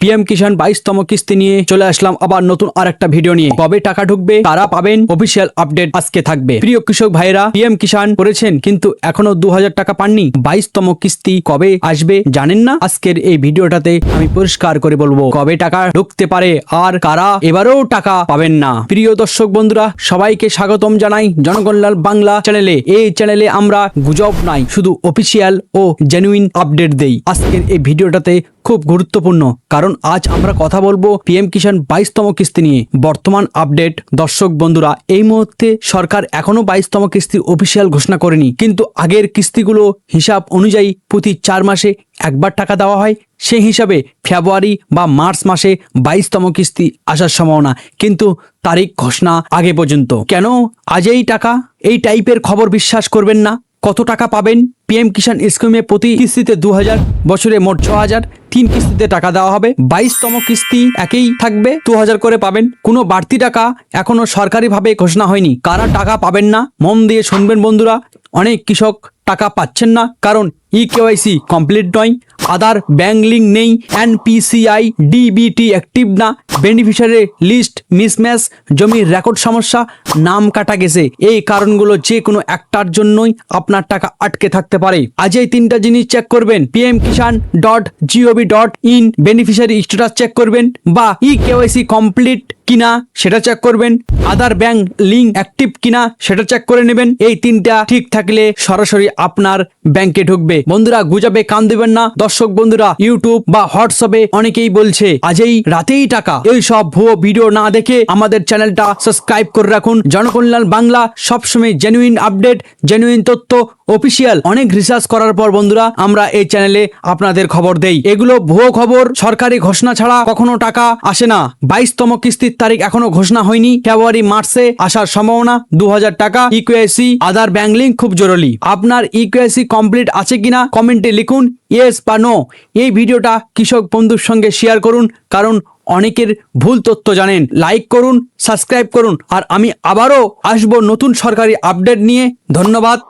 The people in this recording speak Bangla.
পিএম কিষাণ 22তম কিস্তি নিয়ে চলে আসলাম আবার নতুন আরেকটা ভিডিও নিয়ে। কবে টাকা ঢুকবে, কারা পাবেন, অফিসিয়াল আপডেট আজকে থাকবে। প্রিয় কৃষক ভাইরা, পিএম কিষাণ করেছেন কিন্তু এখনো 2000 টাকা পাননি। 22তম কিস্তি কবে আসবে জানেন না? আজকের এই ভিডিওটাতে আমি পরিষ্কার করে বলবো কবে টাকা ঢুকতে পারে আর কারা এবারেও টাকা পাবেন না। প্রিয় দর্শক বন্ধুরা, সবাইকে স্বাগতম জানাই জনকল্যাণ বাংলা চ্যানেলে। এই চ্যানেলে আমরা গুজব নাই, শুধু অফিসিয়াল ও জেনুইন আপডেট দেই। আজকের এই ভিডিওটাতে খুব গুরুত্বপূর্ণ, কারণ আজ আমরা কথা বলবো পিএম কিষাণ 22তম কিস্তি নিয়ে। বর্তমান আপডেট দর্শক বন্ধুরা, এই মুহূর্তে সরকার এখনো 22তম কিস্তি অফিসিয়াল ঘোষণা করেনি, কিন্তু আগের কিস্তিগুলো হিসাব অনুযায়ী প্রতি 4 মাসে একবার টাকা দেওয়া হয়। সেই হিসাবে ফেব্রুয়ারি বা মার্চ মাসে 22তম কিস্তি আসার সম্ভাবনা, কিন্তু তারিখ ঘোষণা আগে পর্যন্ত। কেন আজ এই টাকা? এই টাইপের খবর বিশ্বাস করবেন না। কত টাকা পাবেন? পিএম কিষাণ স্কিমে প্রতি কিস্তিতে 2000, বছরে মোট 6000, 3 কিস্তিতে টাকা দেওয়া হবে। 22তম কিস্তি একই থাকবে, 2000 করে পাবেন। কোনো বাড়তি টাকা এখনো সরকারিভাবে ঘোষণা হয়নি। কারা টাকা পাবেন না মন দিয়ে শুনবেন বন্ধুরা। অনেক কৃষক টাকা পাচ্ছেন না কারণ ইকেওয়াইসি কমপ্লিট নয়, আধার ব্যাংক লিঙ্ক নেই, এনপিসিআই ডিবিটি অ্যাক্টিভ না, বেনিফিশিয়ারি লিস্ট মিসম্যাচ, জমির রেকর্ড সমস্যা, নাম কাটা গেছে। এই কারণগুলো যে কোনো একটার জন্যই আপনার টাকা আটকে থাকতে পারে। আজ এই 3টা জিনিস চেক করবেন। pmkishan.gov.in বেনিফিশিয়ারি স্ট্যাটাস চেক করবেন, বা ইকেওয়াইসি কমপ্লিট কিনা সেটা চেক করবেন, আধার ব্যাংক লিঙ্ক অ্যাক্টিভ কিনা সেটা চেক করে নেবেন। এই 3টা ঠিক থাকলে সরাসরি আপনার ব্যাংকে ঢুকবে। বন্ধুরা, গুজবে কান দেবেন না। দর্শক বন্ধুরা, ইউটিউব বা হোয়াটসঅ্যাপে অনেকেই বলছে আজই রাতেই টাকা। এই সব ভুয়ো ভিডিও না দেখে আমাদের চ্যানেলটা সাবস্ক্রাইব করে রাখুন। জনকল্যাণ বাংলা সবসময় জেনুইন আপডেট, জেনুইন তথ্য, অফিসিয়াল। অনেক রিসার্চ করার পর বন্ধুরা আমরা এই চ্যানেলে আপনাদের খবর দেই। এগুলো ভুয়ো খবর। সরকারি ঘোষণা ছাড়া কখনো টাকা আসে না। 22তম কিস্তির তারিখ এখনো ঘোষণা হয়নি। ফেব্রুয়ারি মার্চে আসার সম্ভাবনা। 2000 টাকা। ইকেওয়াইসি আধার ব্যাংক লিঙ্ক খুব জরুরি। আপনার ইকেওয়াইসি কমপ্লিট আছে কিনা কমেন্টে লিখুন ইয়েস বা নো। এই ভিডিওটা কৃষক বন্ধুর সঙ্গে শেয়ার করুন, কারণ অনেকের ভুল তথ্য জানেন। লাইক করুন, সাবস্ক্রাইব করুন, আর আমি আবারও আসবো নতুন সরকারি আপডেট নিয়ে। ধন্যবাদ।